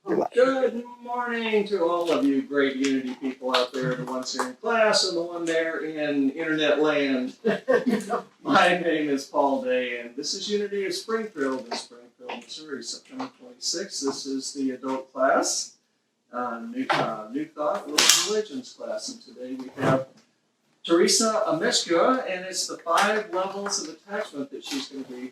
Good morning to all of you great Unity people out there, the ones here in class and the one there in internet land. My name is Paul Day, and this is Unity of Springfield in Springfield, Missouri, September 26th. This is the adult class, New Thought, World Religions class, and today we have Teresa Amezcua, and it's the 5 levels of attachment that she's going to be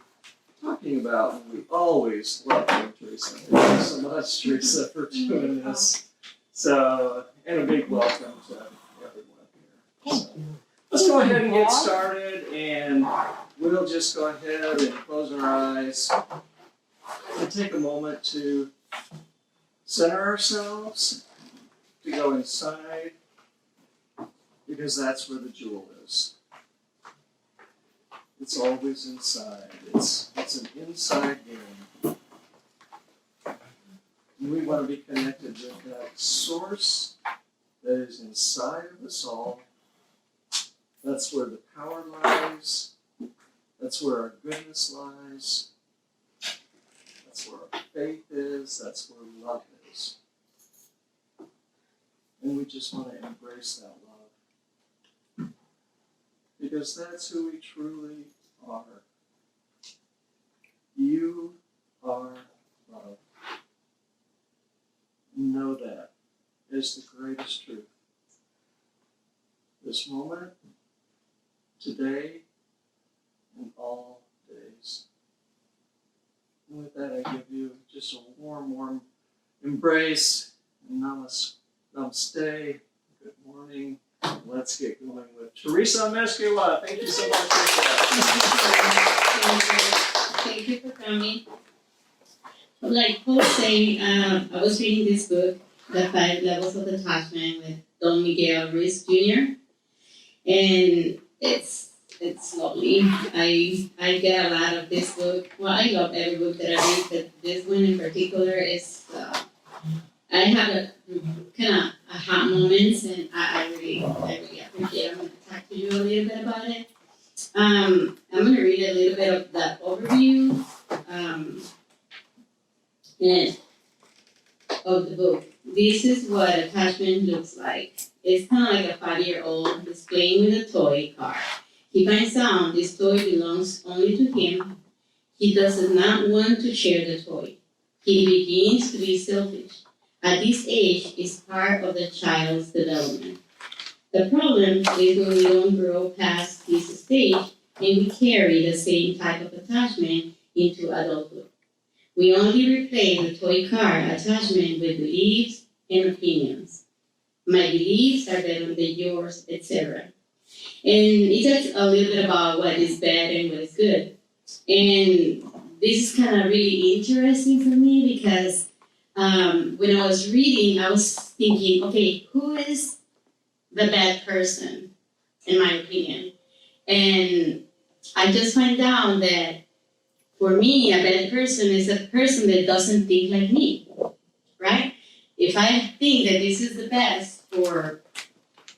talking about. And we always love you, Teresa. Thank you so much, Teresa, for doing this. So, and a big welcome to everyone here. So, let's go ahead and get started, and we'll just go ahead and close our eyes and take a moment to center ourselves, to go inside, because that's where the jewel is. It's always inside. It's an inside game. And we want to be connected with that source that is inside of us all. That's where the power lies. That's where our goodness lies. That's where our faith is. That's where love is. And we just want to embrace that love. Because that's who we truly are. You are love. Know that is the greatest truth. This moment, today, and all days. And with that, I give you just a warm, warm embrace. Namaste. Good morning. Let's get going with Teresa Amezcua. Thank you so much for that. Thank you for coming. Like Paul was saying, I was reading this book, The 5 Levels of Attachment, with Don Miguel Ruiz Jr. And it's lovely. I get a lot of this book. Well, I love every book that I read, but this one in particular is. I had a kind of aha moments, and I really appreciate it. I'm going to talk to you a little bit about it. I'm going to read a little bit of the overview of the book. This is what attachment looks like. It's kind of like a 5-year-old who's playing with a toy car. He finds out this toy belongs only to him. He does not want to share the toy. He begins to be selfish. At this age is part of the child's development. The problem is when we don't grow past this stage and we carry the same type of attachment into adulthood. We only replace the toy car attachment with beliefs and opinions. My beliefs are better than yours, etc. And it talks a little bit about what is bad and what is good. And this is kind of really interesting for me because when I was reading, I was thinking, okay, who is the bad person, in my opinion? And I just find out that for me, a bad person is a person that doesn't think like me, right? If I think that this is the best for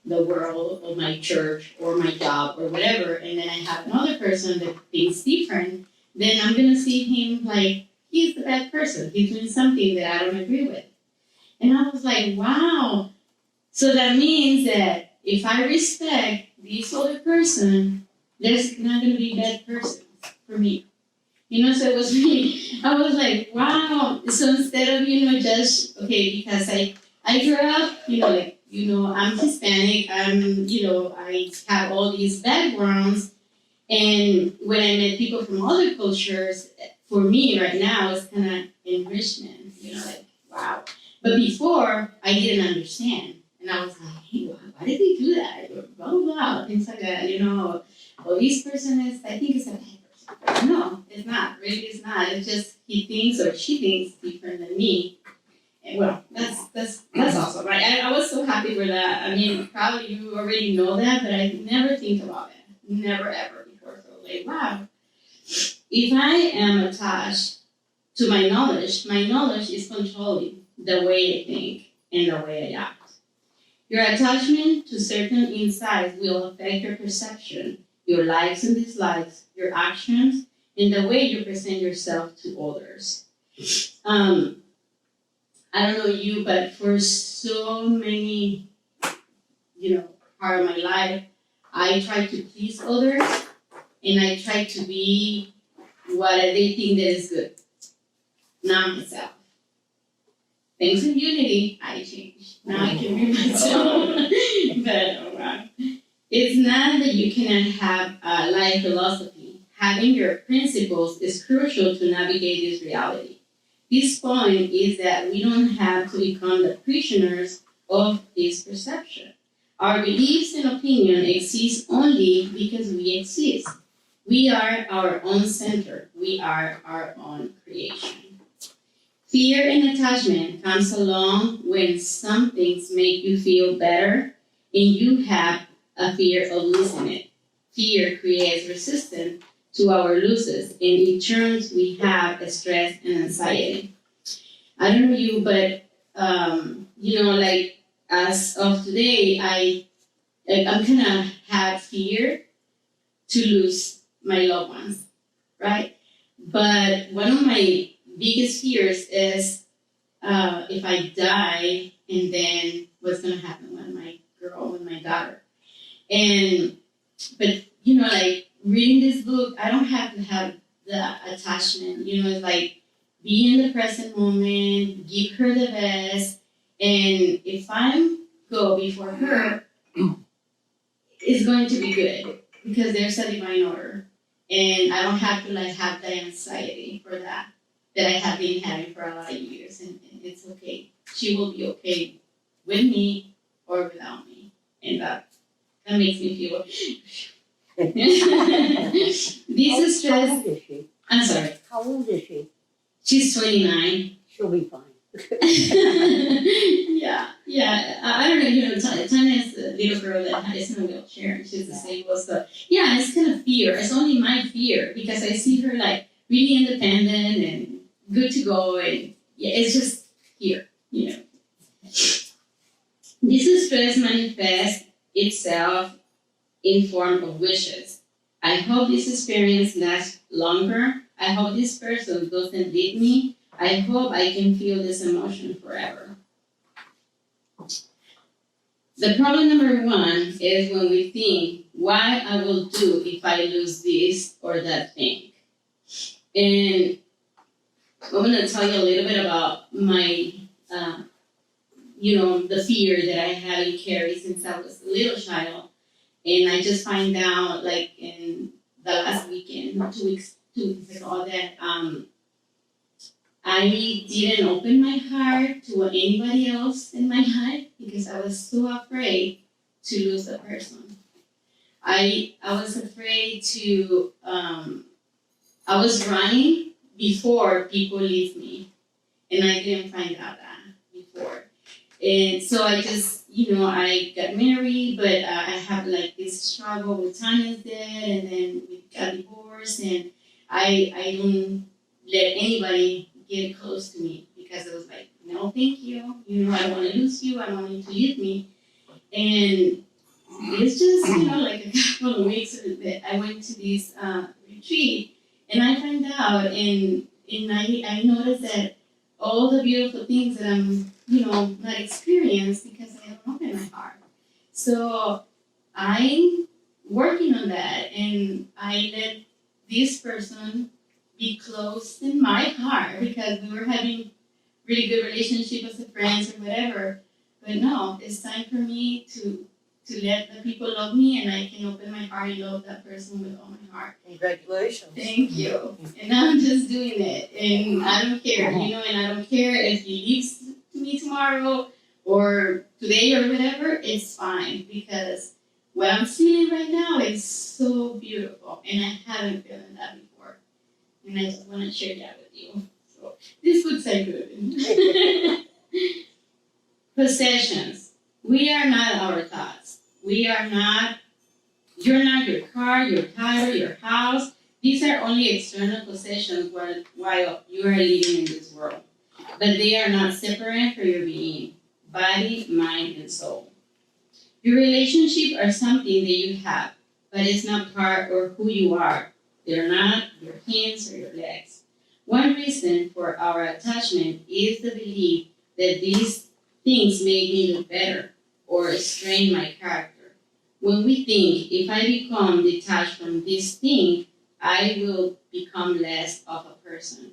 the world or my church or my job or whatever, and then I have another person that thinks different, then I'm going to see him like, he's the bad person. He's doing something that I don't agree with. And I was like, wow. So that means that if I respect this other person, there's not going to be bad persons for me. So it was really, I was like, wow. So instead of, just, okay, because I grew up, I'm Hispanic, I have all these backgrounds. And when I met people from other cultures, for me right now, it's kind of enrichment, wow. But before, I didn't understand. And I was like, hey, why did they do that? Blah, blah, blah, things like that, well, this person I think is a bad person. No, it's not. Really, it's not. It's just he thinks or she thinks different than me. And well, that's awesome, right? I was so happy for that. I mean, probably you already know that, but I never think about it. Never, ever before. So, like, wow. If I am attached to my knowledge is controlling the way I think and the way I act. Your attachment to certain insights will affect your perception, your likes and dislikes, your actions, and the way you present yourself to others. I don't know you, but for so many, part of my life, I try to please others, and I try to be what they think that is good, not myself. Thanks to Unity, I changed. Now I can be myself. But it's not that you cannot have a life philosophy. Having your principles is crucial to navigate this reality. This point is that we don't have to become the prisoners of this perception. Our beliefs and opinion exist only because we exist. We are our own center. We are our own creation. Fear and attachment comes along when some things make you feel better and you have a fear of losing it. Fear creates resistance to our losses, and in turn we have stress and anxiety. I don't know you, but as of today, I'm kind of have fear to lose my loved ones, right? But one of my biggest fears is if I die, and then what's gonna happen with my daughter. But reading this book, I don't have to have the attachment. It's like be in the present moment, give her the best, and if I go before her, it's going to be good because there's a divine order, and I don't have to have the anxiety for that I have been having for a lot of years, and it's okay. She will be okay with me or without me, and that makes me feel. This is How stress. old is she? I'm sorry. How old is she? She's 29. She'll be fine. Yeah. I don't know. Tanya is a little girl that is in a wheelchair, and she's disabled. So yeah, it's kind of fear. It's only my fear because I see her really independent and good to go, and it's just here. This stress manifests itself in form of wishes. I hope this experience lasts longer. I hope this person doesn't leave me. I hope I can feel this emotion forever. The problem number one is when we think what I will do if I lose this or that thing. And I'm going to tell you a little bit about my, the fear that I haven't carried since I was a little child. And I just find out, in the last weekend, 2 weeks ago, that I didn't open my heart to anybody else in my life because I was so afraid to lose a person. I was afraid to, I was running before people leave me, and I didn't find out that before. And so I just, I got married, but I have this struggle with Tanya's dad, and then we got divorced, and I don't let anybody get close to me because it was no, thank you. I don't want to lose you. I don't want you to leave me. And it's just, a couple of weeks that I went to this retreat, and I found out, and I noticed that all the beautiful things that I'm, not experienced because I don't open my heart. So I'm working on that, and I let this person be close in my heart because we were having really good relationship as friends or whatever. But no, it's time for me to let the people love me, and I can open my heart and love that person with all my heart. Congratulations. Thank you. And I'm just doing it, and I don't care, and I don't care if he leaves me tomorrow or today or whatever, it's fine because what I'm feeling right now is so beautiful, and I haven't felt that before. And I just want to share that with you. So this would say good. Possessions. We are not our thoughts. You're not your car, your title, your house. These are only external possessions while you are living in this world. But they are not separate from your being, body, mind, and soul. Your relationship are something that you have, but it's not part of who you are. They're not your hands or your legs. One reason for our attachment is the belief that these things made me look better or strain my character. When we think, if I become detached from this thing, I will become less of a person.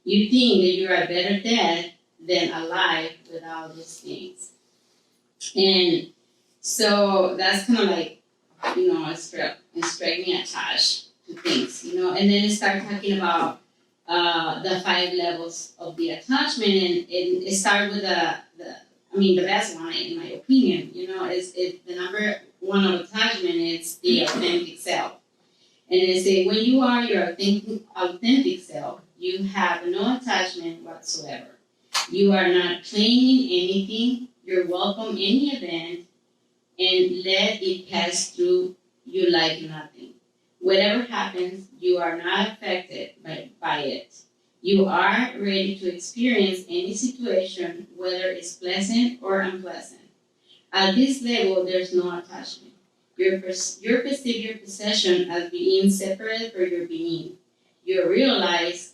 You think that you're a better dead than alive without these things. And so that's kind of like, strike me attached to things, and then it started talking about the 5 levels of the attachment, and it started with the best one, in my opinion, is the number 1 of attachment is the authentic self. And it says, when you are your authentic self, you have no attachment whatsoever. You are not claiming anything. You're welcome any event, and let it pass through you like nothing. Whatever happens, you are not affected by it. You are ready to experience any situation, whether it's pleasant or unpleasant. At this level, there's no attachment. You perceive your possession as being separate from your being. You realize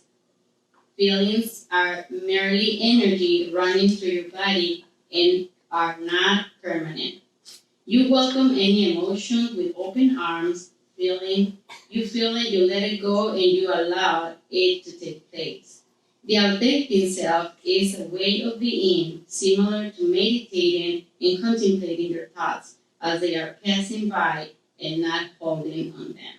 feelings are merely energy running through your body and are not permanent. You welcome any emotion with open arms, you feel it, you let it go, and you allow it to take place. The authentic self is a way of being similar to meditating and contemplating your thoughts as they are passing by and not holding on them.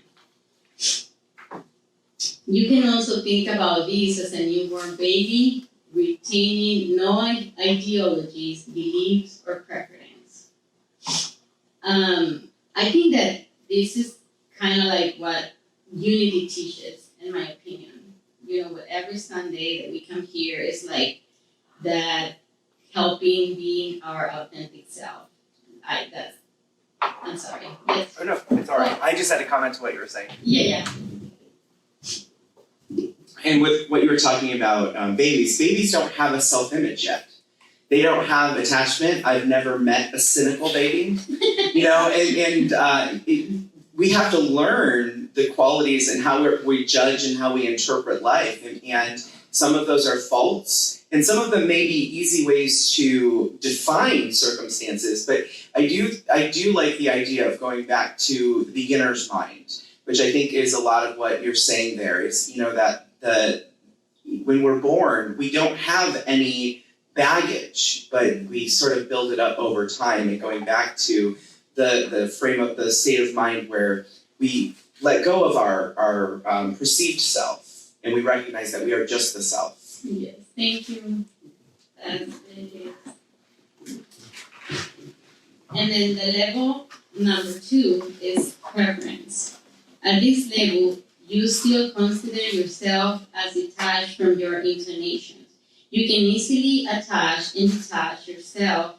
You can also think about this as a newborn baby, retaining no ideologies, beliefs, or preference. I think that this is kind of like what Unity teaches, in my opinion. Every Sunday that we come here is like that, helping being our authentic self. I'm sorry. Yes. Oh, no, it's all right. I just had a comment to what you were saying. Yeah. And with what you were talking about, babies don't have a self-image yet. They don't have attachment. I've never met a cynical baby, we have to learn the qualities and how we judge and how we interpret life. And some of those are faults, and some of them may be easy ways to define circumstances. But I do like the idea of going back to the beginner's mind, which I think is a lot of what you're saying there. Is that when we're born, we don't have any baggage, but we sort of build it up over time. And going back to the frame of the state of mind where we let go of our perceived self, and we recognize that we are just the self. Yes, thank you. That's it. And then the level number 2 is preference. At this level, you still consider yourself as detached from your inclinations. You can easily attach and detach yourself,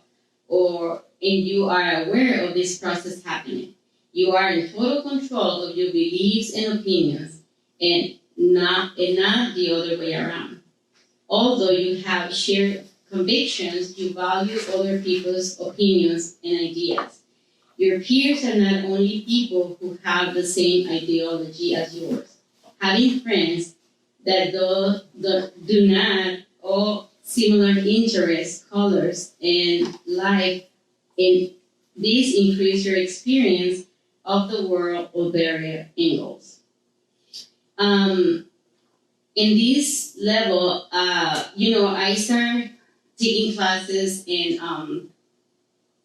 and you are aware of this process happening. You are in total control of your beliefs and opinions, and not the other way around. Although you have shared convictions, you value other people's opinions and ideas. Your peers are not only people who have the same ideology as yours. Having friends that do not all similar interests, colors, and life, and this increase your experience of the world of various angles. In this level, I started taking classes in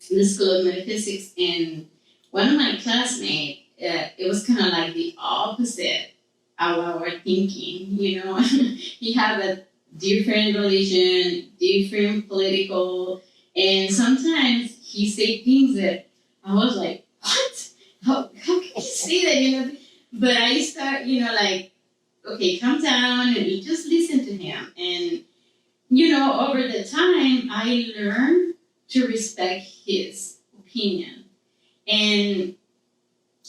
the School of Metaphysics, and one of my classmates, it was kind of like the opposite of our thinking, He had a different religion, different political, and sometimes he said things that I was like, what? How can you say that, But I start, okay, calm down, and you just listen to him. And, over the time, I learned to respect his opinion. And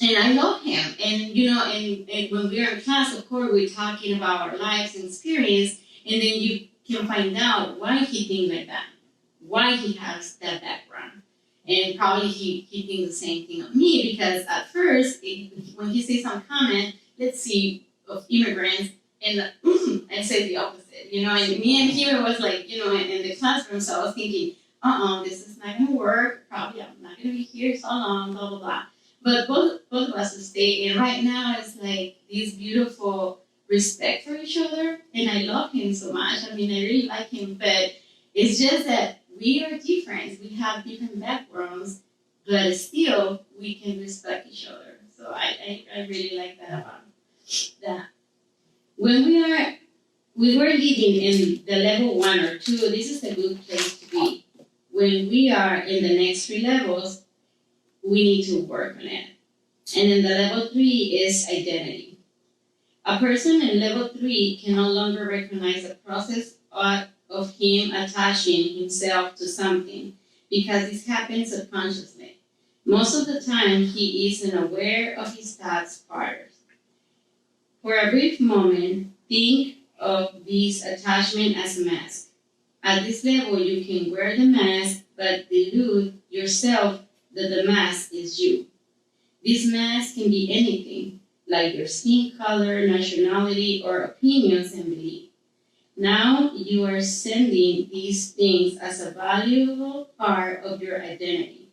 I love him. And, and when we are in class, of course, we're talking about our lives and experience, and then you can find out why he thinks like that, why he has that background. And probably he thinks the same thing of me, because at first, when he says some comment, let's see, of immigrants, and I said the opposite, you know, and me and him was like, you know, in the classroom, so I was thinking, this is not gonna work, probably I'm not gonna be here so long, blah, blah, blah. But both of us will stay, and right now it's like this beautiful respect for each other, and I love him so much. I mean, I really like him, but it's just that we are different. We have different backgrounds, but still we can respect each other. So I really like that about that. When we were living in the level 1 or 2, this is a good place to be. When we are in the next 3 levels, we need to work on it. And then the level 3 is identity. A person in level 3 can no longer recognize the process of him attaching himself to something because this happens subconsciously. Most of the time, he isn't aware of his past patterns. For a brief moment, think of this attachment as a mask. At this level, you can wear the mask, but delude yourself that the mask is you. This mask can be anything, like your skin color, nationality, or opinions and beliefs. Now you are sending these things as a valuable part of your identity.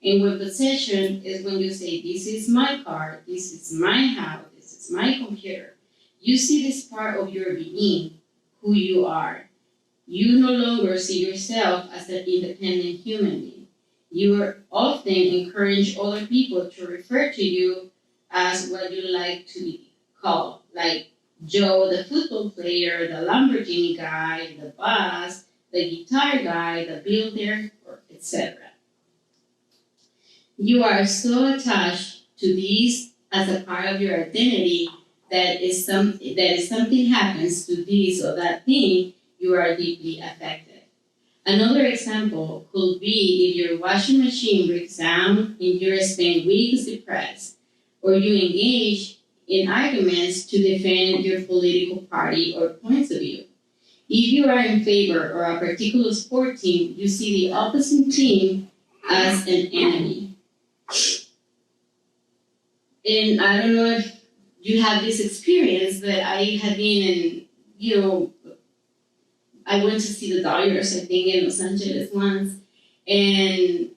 And when possession is when you say, this is my car, this is my house, this is my computer. You see this part of your being, who you are. You no longer see yourself as an independent human being. You are often encourage other people to refer to you as what you like to be called, like Joe, the football player, the Lamborghini guy, the boss, the guitar guy, the builder, etc. You are so attached to these as a part of your identity that if something happens to this or that thing, you are deeply affected. Another example could be if your washing machine breaks down and you spend weeks depressed, or you engage in arguments to defend your political party or points of view. If you are in favor of a particular sport team, you see the opposite team as an enemy. And I don't know if you have this experience, but I have been in, I went to see the Dodgers, I think, in Los Angeles once, and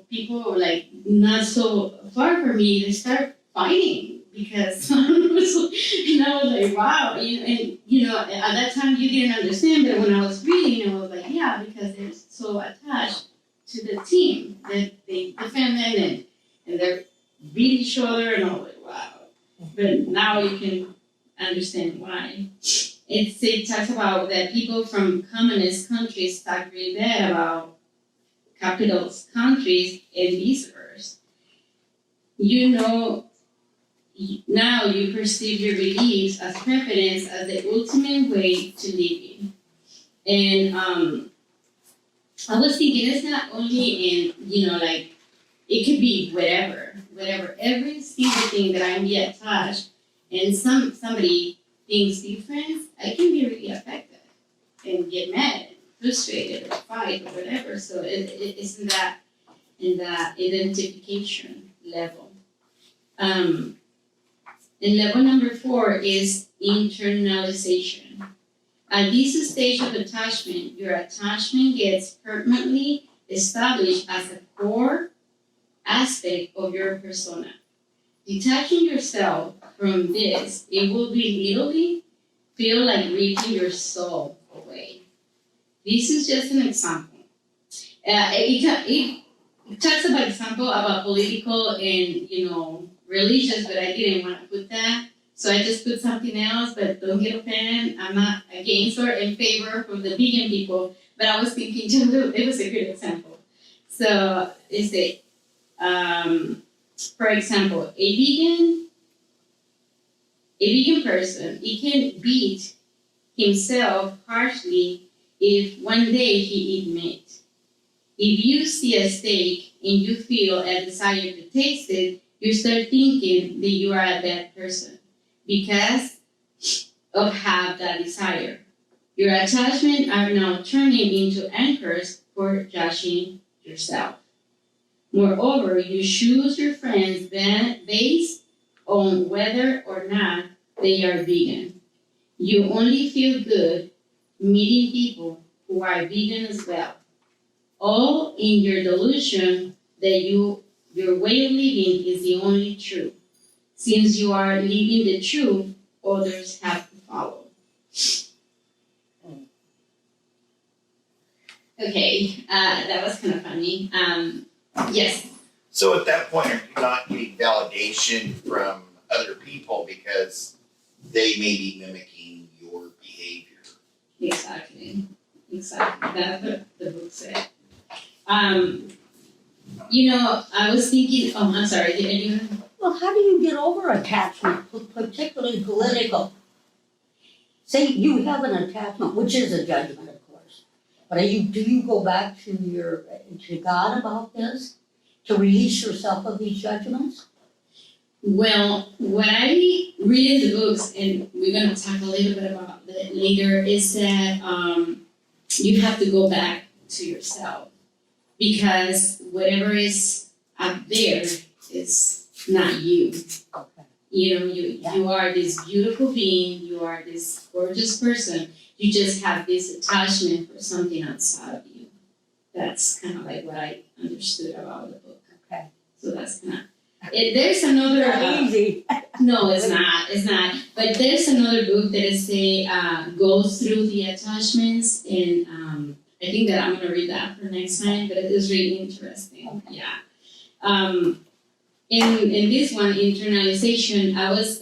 people were not so far from me, they start fighting because I was like, wow, at that time you didn't understand, but when I was reading, I was like, yeah, because they're so attached to the team that they defend them and they're beat each other, and I was like, wow. But now you can understand why. It talks about that people from communist countries talk really bad about capitalist countries and vice versa. Now you perceive your beliefs as preference as the ultimate way to living. And I was thinking it's not only in, it could be whatever, every single thing that I'm attached, and somebody thinks different, I can be really affected and get mad, frustrated, or fight, or whatever. So it's in that identification level. And level number 4 is internalization. At this stage of attachment, your attachment gets permanently established as a core aspect of your persona. Detaching yourself from this, it will be literally feel like ripping your soul away. This is just an example. It talks about example about political and religious, but I didn't want to put that, so I just put something else. But don't get offended. I'm not against or in favor of the vegan people, but I was thinking it was a good example. So is it, for example, a vegan person, he can beat himself harshly if one day he eats meat. If you see a steak and you feel a desire to taste it, you start thinking that you are a bad person because of have that desire. Your attachments are now turning into anchors for judging yourself. Moreover, you choose your friends based on whether or not they are vegan. You only feel good meeting people who are vegan as well. All in your delusion that your way of living is the only truth. Since you are living the truth, others have to follow. Okay, that was kind of funny. Yes. So at that point, are you not getting validation from other people because they may be mimicking your behavior? Exactly. That's what the book said. I was thinking. Oh, I'm sorry. Did you? Well, how do you get over attachment, particularly political? Say you have an attachment, which is a judgment, of course. But do you go back to God about this to release yourself of these judgments? Well, what I read in the books, and we're going to talk a little bit about that later, is that you have to go back to yourself, because whatever is up there is not you. Okay. You are this beautiful being, you are this gorgeous person, you just have this attachment for something outside of you. That's kind of like what I understood about the book. Okay. So that's kind of, there's another, Not easy. no, it's not. But there's another book that is goes through the attachments, and I think that I'm gonna read that for next time. But it is really interesting. Okay. Yeah. In this one, internalization, I was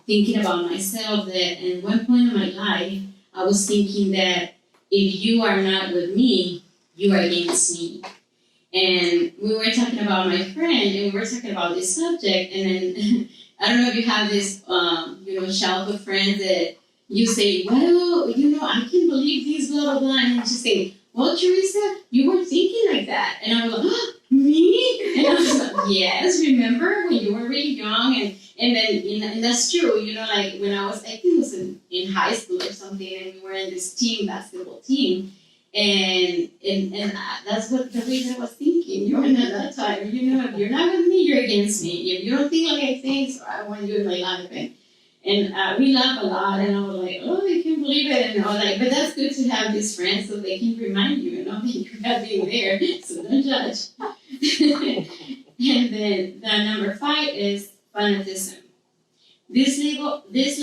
thinking about myself that at one point in my life, I was thinking that if you are not with me, you are against me. And we were talking about my friend, and we were talking about this subject, and then I don't know if you have this, shelf of friends that you say, well, I can't believe this, blah, blah, blah, and you just say, well, Teresa, you were thinking like that. And I was like, oh, me? And I was like, yes, remember when you were really young? And then, and that's true, like when I think it was in high school or something, and we were in this basketball team. And that's what the reason I was thinking. You're not that time. If you're not with me, you're against me. If you don't think like I think, so I want you in my life. And we laugh a lot. And I was like, oh, I can't believe it. And I was like, but that's good to have these friends so they can remind you, that you're not being there. So don't judge. And then the number 5 is fanaticism. This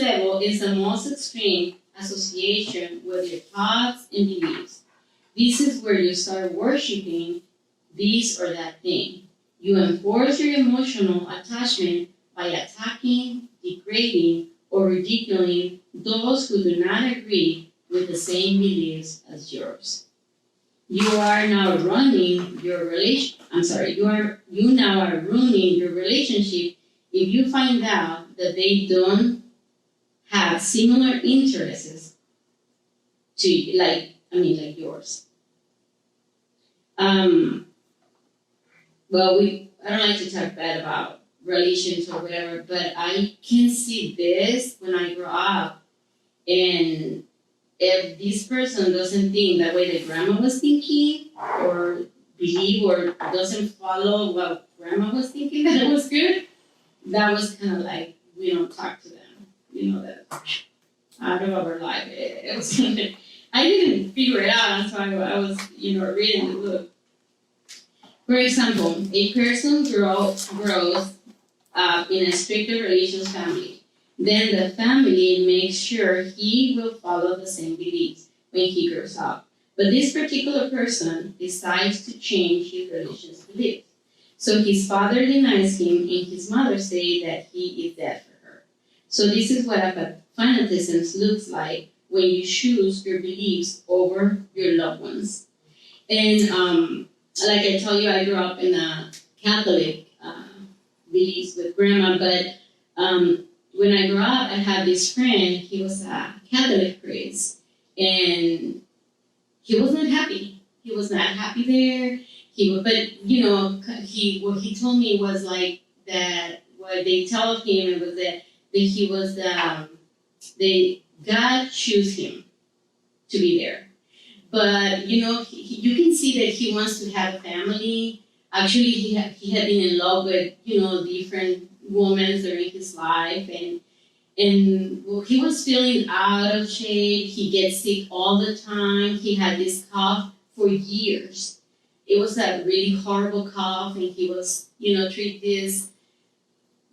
level is the most extreme association with your thoughts and beliefs. This is where you start worshiping this or that thing. You enforce your emotional attachment by attacking, degrading, or ridiculing those who do not agree with the same beliefs as yours. You are now ruining your relationship if you find out that they don't have similar interests to like yours. I don't like to talk bad about relations or whatever, but I can see this when I grow up, and if this person doesn't think that way that grandma was thinking, or believe or doesn't follow what grandma was thinking that it was good, that was kind of like we don't talk to them. That out of our life. It was kind of, I didn't figure it out until I was, reading the book. For example, a person grows up in a stricter religious family. Then the family makes sure he will follow the same beliefs when he grows up. But this particular person decides to change his religious beliefs. So his father denies him, and his mother says that he is dead for her. So this is what fanaticism looks like when you choose your beliefs over your loved ones. And like I told you, I grew up in a Catholic beliefs with grandma, but when I grew up, I had this friend. He was a Catholic priest, and he was not happy. He was not happy there. What he told me was like that. What they told him was that he was God chose him to be there. But you can see that he wants to have a family. Actually, he had been in love with different women during his life, And well, he was feeling out of shape. He gets sick all the time. He had this cough for years. It was a really horrible cough, and he was, treat this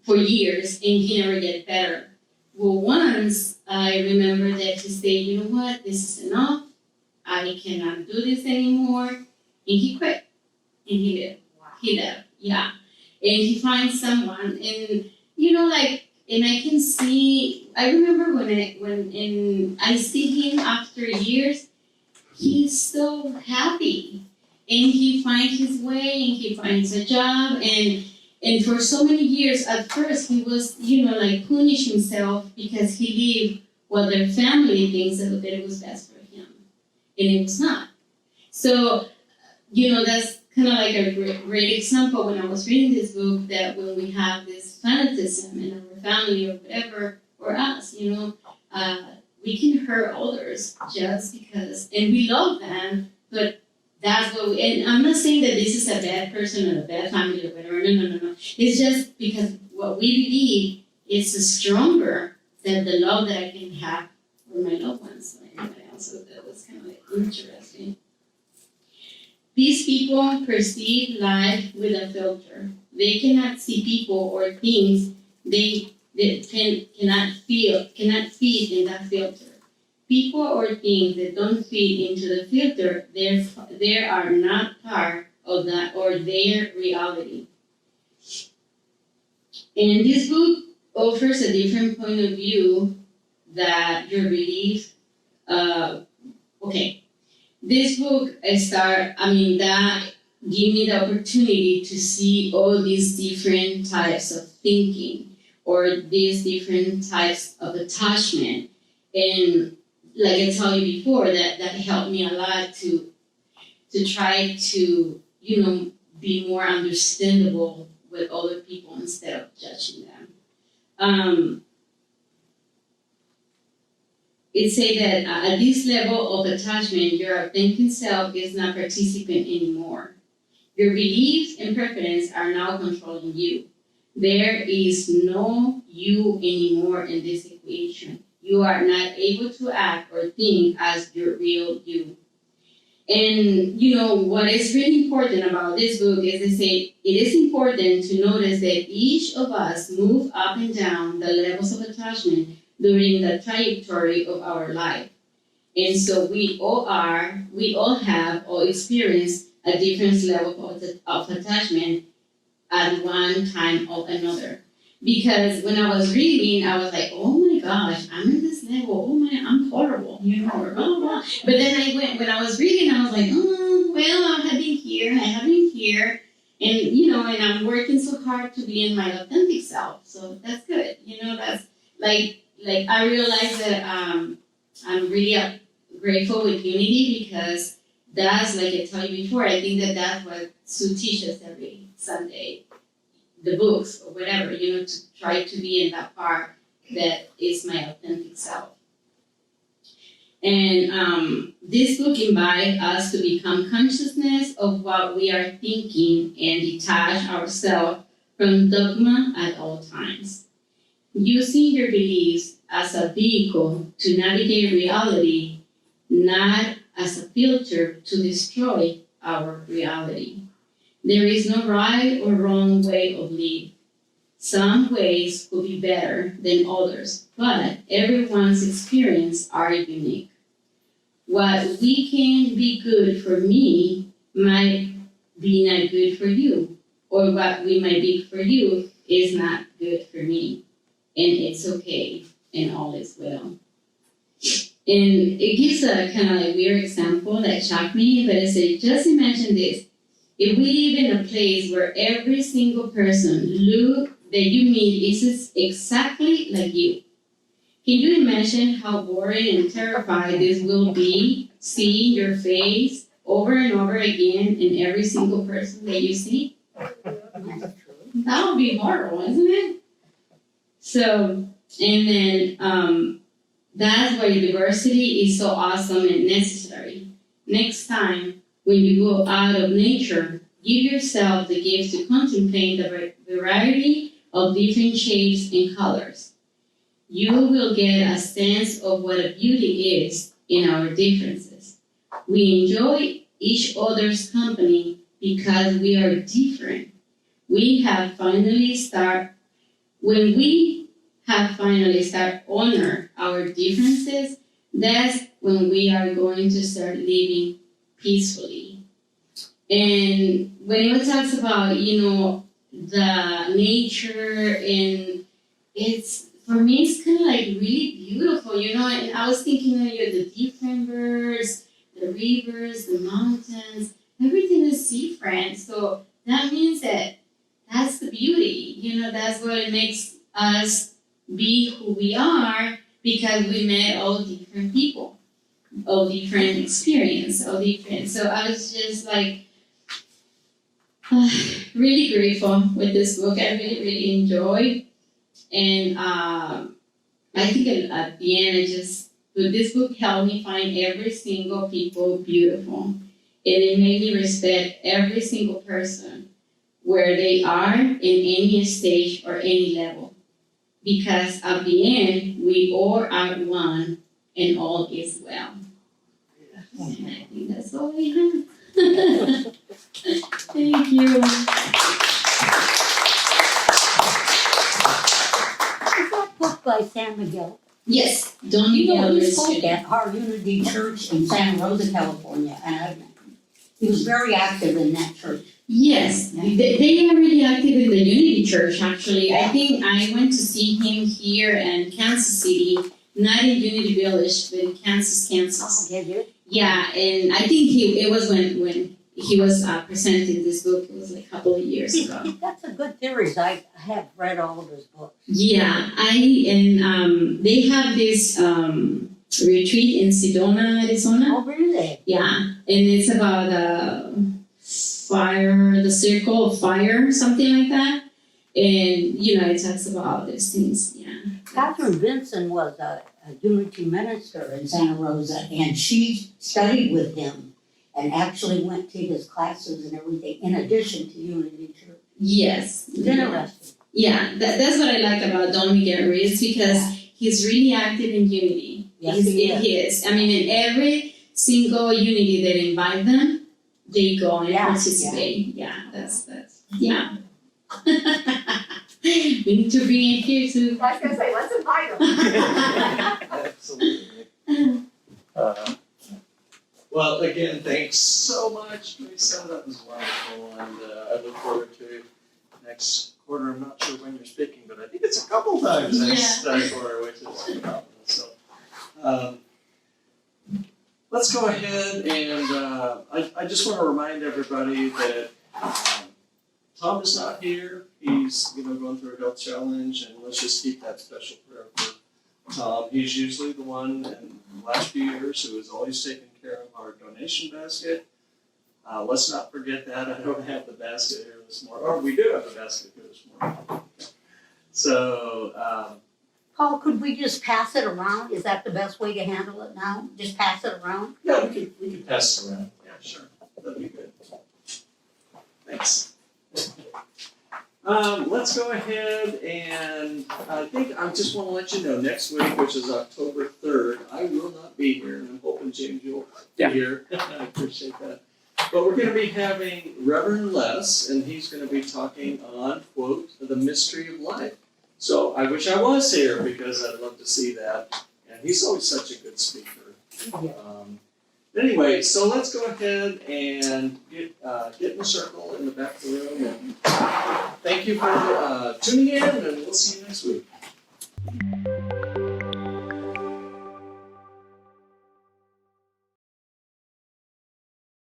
for years, and he never get better. Well, once I remember that he said, you know what, this is enough. I cannot do this anymore. And he quit. And he left. He left, yeah. And he finds someone, and and I can see, I remember when I see him after years, he's so happy. And he finds his way, and he finds a job, and for so many years, at first he was, punish himself because he lived what their family thinks that it was best for him. And it was not. So, that's kind of like a great example when I was reading this book, that when we have this fanaticism in our family or whatever, or us, we can hurt others just because, and we love them, but that's what and I'm not saying that this is a bad person or a bad family or whatever, no. It's just because what we believe is stronger than the love that I can have for my loved ones or anybody else. So that was kind of like interesting. These people perceive life with a filter. They cannot see people or things they cannot fit in that filter. People or things that don't fit into the filter, they are not part of that or their reality. And this book offers a different point of view that your belief. This book that gave me the opportunity to see all these different types of thinking or these different types of attachment. And like I told you before, that helped me a lot to try to, be more understandable with other people instead of judging them. It say that at this level of attachment, your authentic self is not participant anymore. Your beliefs and preferences are now controlling you. There is no you anymore in this equation. You are not able to act or think as your real you. And, what is really important about this book is they say it is important to notice that each of us move up and down the levels of attachment during the trajectory of our life. And so we all have or experience a different level of attachment at one time or another. Because when I was reading, I was like, oh my gosh, I'm in this level, oh my, I'm horrible, or blah, blah, blah. But then when I was reading, I was like, I have been here, and, and I'm working so hard to be in my authentic self, so that's good. That's like I realized that I'm really grateful with Unity because that's, like I told you before, I think that's what Sue teaches every Sunday. The books or whatever, to try to be in that part that is my authentic self. And this book invites us to become consciousness of what we are thinking and detach ourselves from dogma at all times. Using your beliefs as a vehicle to navigate reality, not as a filter to destroy our reality. There is no right or wrong way of living. Some ways will be better than others, but everyone's experiences are unique. What we can be good for me might be not good for you, or what we might be for you is not good for me, and it's okay, and all is well. And it gives a kind of like weird example that shocked me, but it said, just imagine this. If we live in a place where every single person that you meet is exactly like you, can you imagine how boring and terrified this will be, seeing your face over and over again in every single person that you see? That would be horrible, isn't it? So, and then that's why diversity is so awesome and necessary. Next time, when you go out of nature, give yourself the gift to contemplate the variety of different shapes and colors. you will get a sense of what a beauty is in our differences. We enjoy each other's company because we are different. When we have finally start honor our differences, that's when we are going to start living peacefully. And when it talks about, the nature, and for me, it's kind of like really beautiful, and I was thinking of the different birds, the rivers, the mountains, everything is different. So that means that's the beauty, that's what makes us be who we are, because we met all different people, all different experience, all different. So I was just like really grateful with this book. I really, really enjoyed. And I think at the end, this book helped me find every single people beautiful. And it made me respect every single person where they are in any stage or any level. Because at the end, we all are one and all is well. And I think that's all we have. Thank you. Is that book by San Miguel? Yes, Don You know, Miguel he Ruiz spoke Jr. at our Unity Church in Santa Rosa, California, and he was very active in that church. Yes, they are really active in the Unity Church, actually. I think I went to see him here in Kansas City, not in Unity Village, but in Kansas. Did you? Yeah, and I think it was when he was presenting this book. It was like a couple of years ago. That's a good theory. I have read all of his books. Yeah, they have this retreat in Sedona, Arizona. Oh, really? Yeah, and it's about fire, the circle of fire, something like that. And, it talks about these things, yeah. Catherine Vinson was a Unity minister in Santa Rosa, and she studied with him and actually went to his classes and everything, in addition to Unity Church. Yes. It's interesting. Yeah, that's what I like about Don Miguel Ruiz, because he's really active in Unity. Yes, he is. I mean, in every single Unity that invite them, they go and Yeah, participate. Yeah, that's yeah. We need to bring it here too. I was gonna say, let's invite them. Absolutely. Well, again, thanks so much, Teresa. That was wonderful, and I look forward to next quarter. I'm not sure when you're speaking, but I think it's a couple times next quarter, which is phenomenal. So, let's go ahead and I just want to remind everybody that Tom is not here. He's going through a health challenge, and let's just keep that special prayer for Tom. He's usually the one in the last few years who has always taken care of our donation basket. Let's not forget that. I don't have the basket here this morning. Or we do have the basket here this morning. So, Paul, could we just pass it around? Is that the best way to handle it now? Just pass it around? yeah, we could pass it around. Yeah, sure. That'd be good. Thanks. Let's go ahead and I think I just want to let you know next week, which is October 3rd, I will not be here, and I'm hoping James you'll be here. I appreciate that. But we're going to be having Reverend Les, and he's going to be talking on, quote, the mystery of life. So I wish I was here because I'd love to see that. And he's always such a good speaker. Anyway, so let's go ahead and get in the circle in the back of the room. And thank you for tuning in, and we'll see you next week.